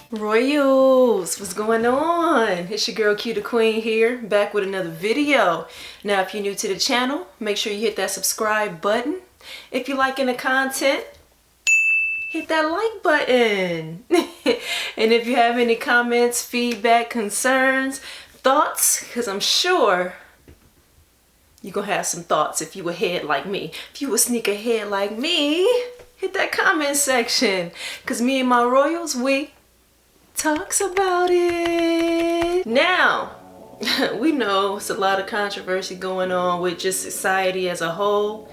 Royals, what's going on? It's your girl QdaQueen here, back with another video. Now, if you're new to the channel, make sure you hit that subscribe button. If you're liking the content, hit that like button. And if you have any comments, feedback, concerns, thoughts, because I'm sure you're gonna have some thoughts if you ahead like me. If you a sneak ahead like me, hit that comment section, because me and my Royals, we talks about it. Now, we know it's a lot of controversy going on with just society as a whole,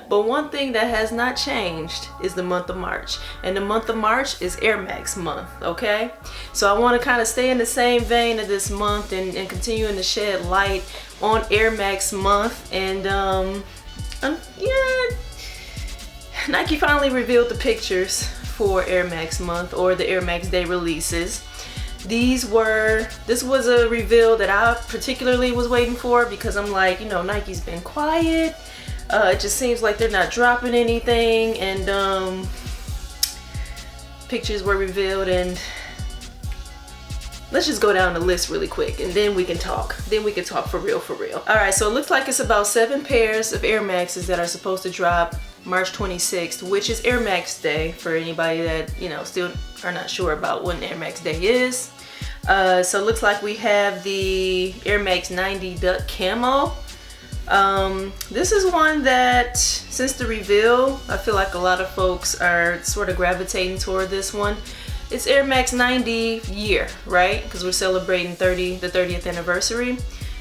but one thing that has not changed is the month of March. And the month of March is Air Max month, okay? So I want to kind of stay in the same vein of this month and continuing to shed light on Air Max month. And yeah, Nike finally revealed the pictures for Air Max month, or the Air Max Day releases. This was a reveal that I particularly was waiting for, because I'm like, you know, Nike's been quiet. It just seems like they're not dropping anything, and pictures were revealed, and let's just go down the list really quick, and then we can talk. Then we can talk for real, for real. All right, so it looks like it's about 7 pairs of Air Maxes that are supposed to drop March 26th, which is Air Max Day, for anybody that, you know, still are not sure about when Air Max Day is. So it looks like we have the Air Max 90 Duck Camo. This is one that, since the reveal, I feel like a lot of folks are sort of gravitating toward this one. It's Air Max 90 year, right? Because we're celebrating the 30th anniversary.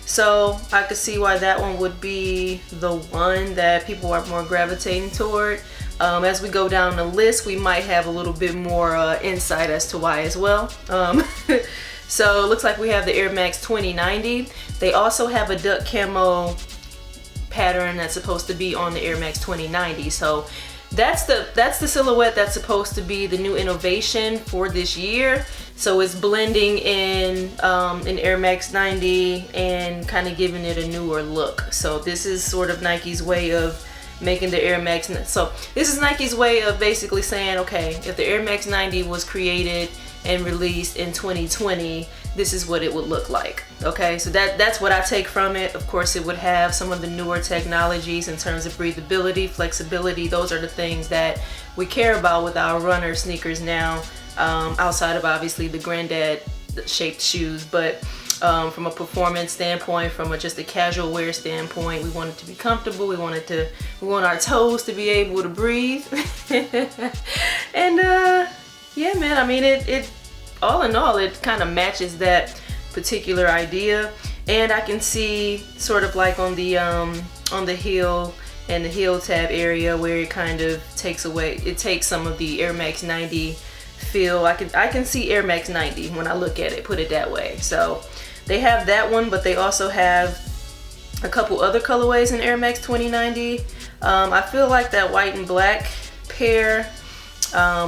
So I could see why that one would be the one that people are more gravitating toward. As we go down the list, we might have a little bit more insight as to why as well. So it looks like we have the Air Max 2090. They also have a duck camo pattern that's supposed to be on the Air Max 2090. So that's the silhouette that's supposed to be the new innovation for this year. So it's blending in an Air Max 90 and kind of giving it a newer look. So this is sort of Nike's way of making the Air Max. So this is Nike's way of basically saying, okay, if the Air Max 90 was created and released in 2020, this is what it would look like. Okay, so that's what I take from it. Of course, it would have some of the newer technologies in terms of breathability, flexibility. Those are the things that we care about with our runner sneakers now, outside of obviously the granddad shaped shoes. But from a performance standpoint, from just a casual wear standpoint, we want it to be comfortable. We want our toes to be able to breathe. And yeah, man, I mean, it all in all, it kind of matches that particular idea. And I can see sort of like on the heel and the heel tab area where it kind of takes some of the Air Max 90 feel. I can see Air Max 90 when I look at it, put it that way. So they have that one, but they also have a couple other colorways in Air Max 2090. I feel like that white and black pair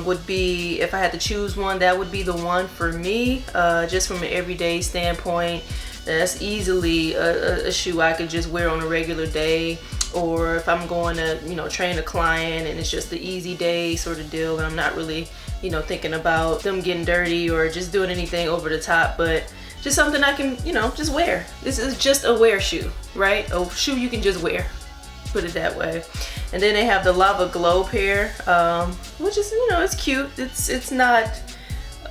would be, if I had to choose one, that would be the one for me, just from an everyday standpoint. That's easily a shoe I could just wear on a regular day, or if I'm going to, you know, train a client and it's just the easy day sort of deal, and I'm not really, you know, thinking about them getting dirty or just doing anything over the top, but just something I can, you know, just wear. This is just a wear shoe, right? A shoe you can just wear, put it that way. And then they have the Lava Glow pair, which is, you know, it's cute. It's not,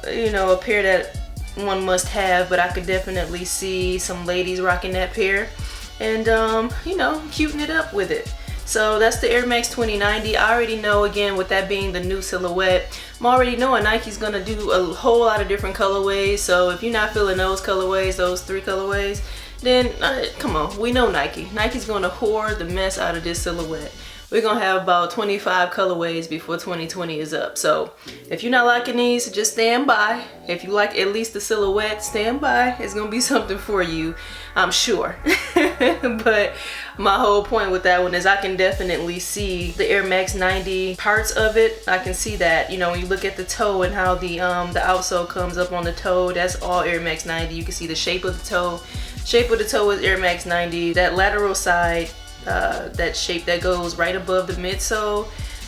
you know, a pair that one must have, but I could definitely see some ladies rocking that pair and you know, cuting it up with it. So that's the Air Max 2090. I already know, again, with that being the new silhouette, I'm already knowing Nike's gonna do a whole lot of different colorways. So if you're not feeling those colorways, those 3 colorways, then come on, we know Nike's gonna hoard the mess out of this silhouette. We're gonna have about 25 colorways before 2020 is up. So if you're not liking these, just stand by. If you like at least the silhouette, stand by. It's gonna be something for you, I'm sure. But my whole point with that one is I can definitely see the Air Max 90 parts of it. I can see that, you know, when you look at the toe and how the outsole comes up on the toe, that's all Air Max 90. You can see the shape of the toe. Shape of the toe is Air Max 90. That lateral side, that shape that goes right above the midsole,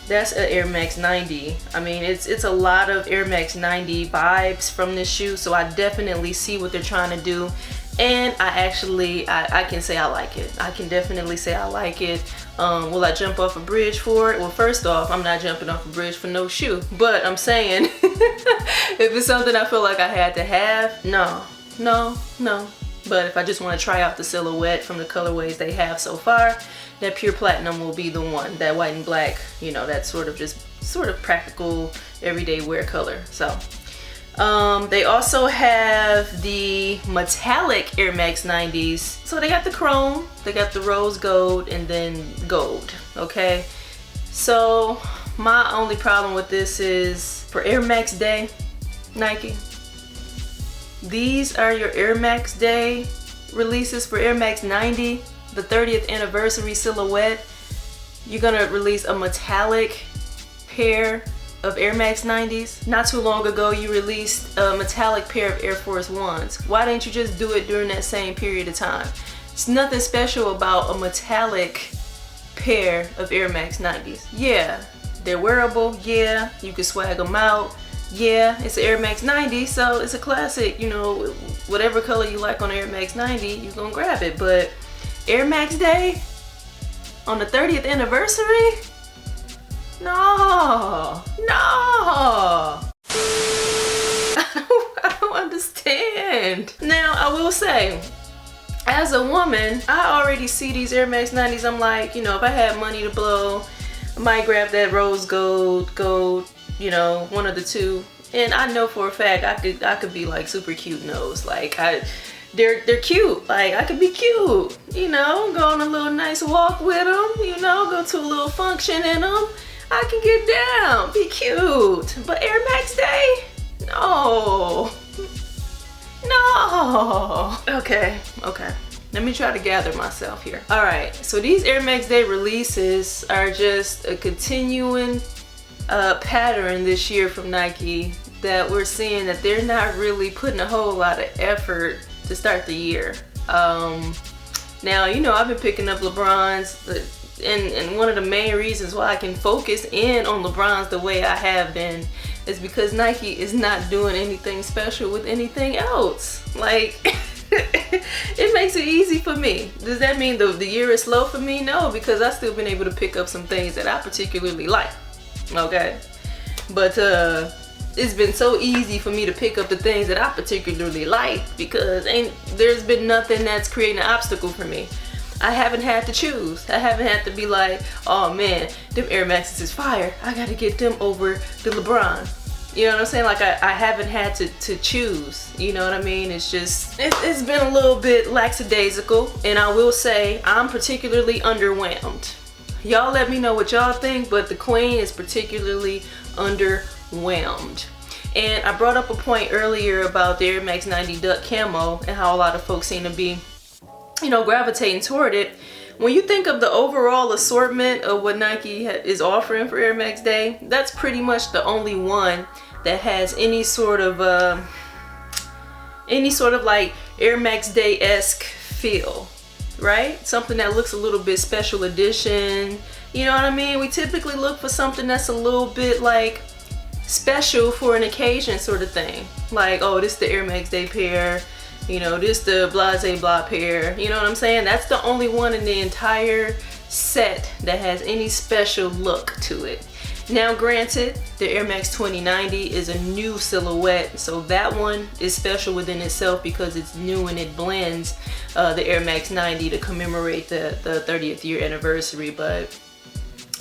That's an Air Max 90. I mean, it's a lot of Air Max 90 vibes from this shoe, so I definitely see what they're trying to do. And I can say I like it. I can definitely say I like it. Will I jump off a bridge for it? Well, first off, I'm not jumping off a bridge for no shoe. But I'm saying, if it's something I feel like I had to have, no. But if I just want to try out the silhouette from the colorways they have so far, that pure platinum will be the one. That white and black, you know, that sort of practical everyday wear color. So they also have the metallic Air Max 90s. So they got the chrome, they got the rose gold, and then gold, okay? So my only problem with this is, for Air Max Day, Nike, these are your Air Max Day releases for Air Max 90, the 30th anniversary silhouette. You're gonna release a metallic pair of Air Max 90s. Not too long ago, you released a metallic pair of Air Force Ones. Why didn't you just do it during that same period of time? It's nothing special about a metallic pair of Air Max 90s. Yeah, they're wearable. Yeah, you can swag them out. Yeah, it's an Air Max 90, so it's a classic. You know, whatever color you like on Air Max 90, you're gonna grab it. But Air Max Day on the 30th anniversary? No. I don't understand. Now, I will say, as a woman, I already see these Air Max 90s. I'm like, you know, if I had money to blow, I might grab that rose gold, you know, one of the two. And I know for a fact I could be like super cute in those. Like they're cute. Like I could be cute, you know, go on a little nice walk with them, you know, go to a little function in them. I can get down, be cute. But Air Max Day? No. Okay. Let me try to gather myself here. All right, so these Air Max Day releases are just a continuing pattern this year from Nike, that we're seeing that they're not really putting a whole lot of effort to start the year. Now, you know, I've been picking up LeBrons, and one of the main reasons why I can focus in on LeBrons the way I have been is because Nike is not doing anything special with anything else. Like, it makes it easy for me. Does that mean the year is slow for me? No, because I've still been able to pick up some things that I particularly like. Okay, but it's been so easy for me to pick up the things that I particularly like, because there's been nothing that's creating an obstacle for me. I haven't had to choose. I haven't had to be like, oh man, them Air Maxes is fire, I gotta get them over the LeBron. You know what I'm saying? Like I haven't had to choose. You know what I mean? It's just, it's been a little bit lackadaisical, and I will say I'm particularly underwhelmed. Y'all let me know what y'all think, but the Queen is particularly underwhelmed. And I brought up a point earlier about the Air Max 90 Duck Camo and how a lot of folks seem to be, you know, gravitating toward it. When you think of the overall assortment of what Nike is offering for Air Max Day, that's pretty much the only one that has any sort of like Air Max Day-esque feel. Right? Something that looks a little bit special edition. You know what I mean? We typically look for something that's a little bit like special for an occasion sort of thing. Like, oh, this the Air Max Day pair. You know, this the Blase Blah pair. You know what I'm saying? That's the only one in the entire set that has any special look to it. Now granted, the Air Max 2090 is a new silhouette, so that one is special within itself because it's new and it blends the Air Max 90 to commemorate the 30th year anniversary. But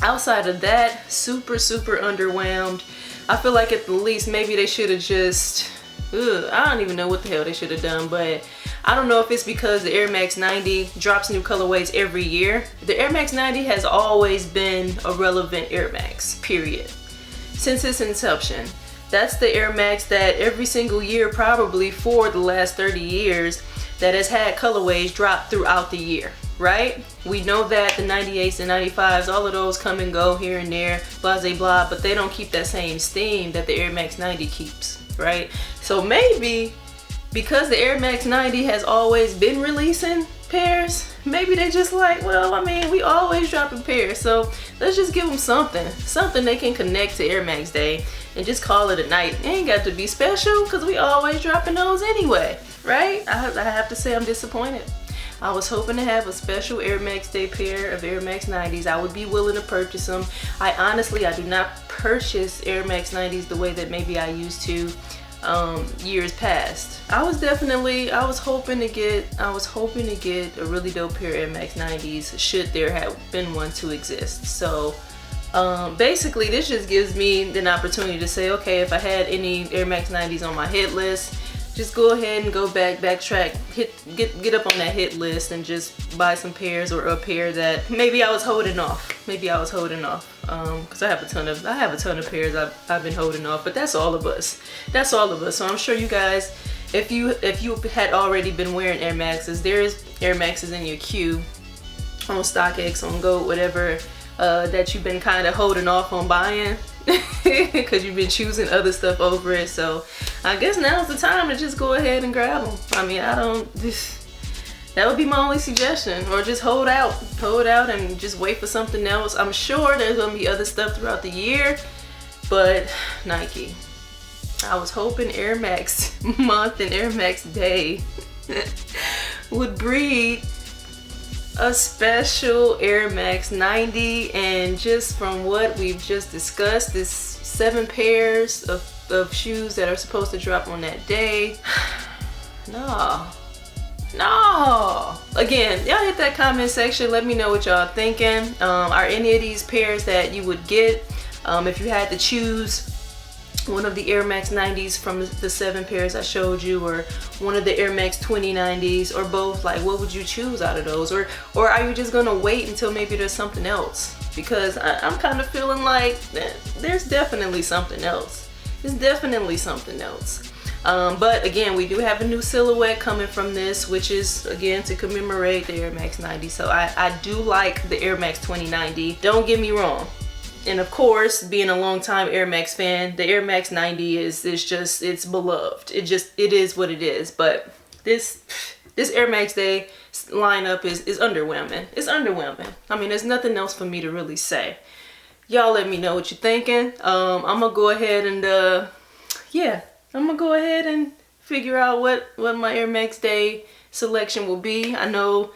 outside of that, super underwhelmed. I feel like at the least maybe they should have just, I don't even know what the hell they should have done, but I don't know if it's because the Air Max 90 drops new colorways every year. The Air Max 90 has always been a relevant Air Max, period. Since its inception. That's the Air Max that every single year, probably for the last 30 years, that has had colorways drop throughout the year, right? We know that the 98s and 95s, all of those come and go here and there, blase blah, but they don't keep that same steam that the Air Max 90 keeps, right? So maybe because the Air Max 90 has always been releasing, pairs. Maybe they just like, well, I mean, we always dropping pairs, so let's just give them something they can connect to Air Max Day and just call it a night. It ain't got to be special because we always dropping those anyway, right? I have to say I'm disappointed. I was hoping to have a special Air Max Day pair of Air Max 90s. I would be willing to purchase them. I do not purchase Air Max 90s the way that maybe I used to years past. I was hoping to get a really dope pair of Air Max 90s should there have been one to exist. So basically this just gives me an opportunity to say, okay, if I had any Air Max 90s on my hit list, just go ahead and go backtrack, get up on that hit list and just buy some pairs, or a pair that maybe I was holding off. Because I have a ton of pairs I've been holding off, but that's all of us. So I'm sure you guys, if you had already been wearing Air Maxes, there's Air Maxes in your queue on StockX, on Goat, whatever, that you've been kind of holding off on buying because you've been choosing other stuff over it. So I guess now's the time to just go ahead and grab them. I mean, that would be my only suggestion, or just hold out and just wait for something else. I'm sure there's gonna be other stuff throughout the year, but Nike, I was hoping Air Max month and Air Max Day would breed a special Air Max 90, and just from what we've just discussed, this 7 pairs of shoes that are supposed to drop on that day, no. Again, y'all hit that comment section, let me know what y'all thinking. Are any of these pairs that you would get if you had to choose one of the Air Max 90s from the 7 pairs I showed you, or one of the Air Max 2090s, or both? Like, what would you choose out of those? Or are you just gonna wait until maybe there's something else? Because I'm kind of feeling like there's definitely something else. But again, we do have a new silhouette coming from this, which is again to commemorate the Air Max 90. So I do like the Air Max 2090, don't get me wrong. And of course, being a longtime Air Max fan, the Air Max 90 is just, it's beloved. It is what it is. But this Air Max Day lineup is underwhelming. It's underwhelming. I mean, there's nothing else for me to really say. Y'all let me know what you're thinking. I'm gonna go ahead and I'm gonna go ahead and figure out what my Air Max Day selection will be. I know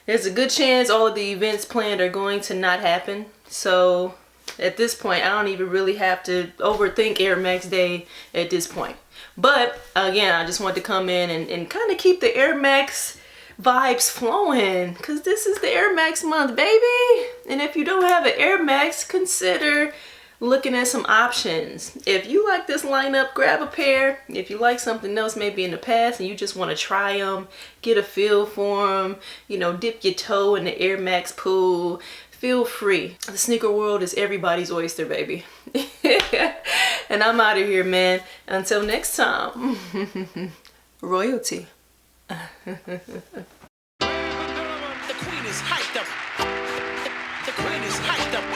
there's a good chance all of the events planned are going to not happen. So at this point, I don't even really have to overthink Air Max Day at this point. But again, I just want to come in and kind of keep the Air Max vibes flowing, because this is the Air Max month, baby. And if you don't have an Air Max, consider looking at some options. If you like this lineup, grab a pair. If you like something else maybe in the past and you just want to try them, get a feel for them, you know, dip your toe in the Air Max pool, feel free. The sneaker world is everybody's oyster, baby. And I'm out of here, man. Until next time, royalty. The queen is hyped up. The queen is hyped up.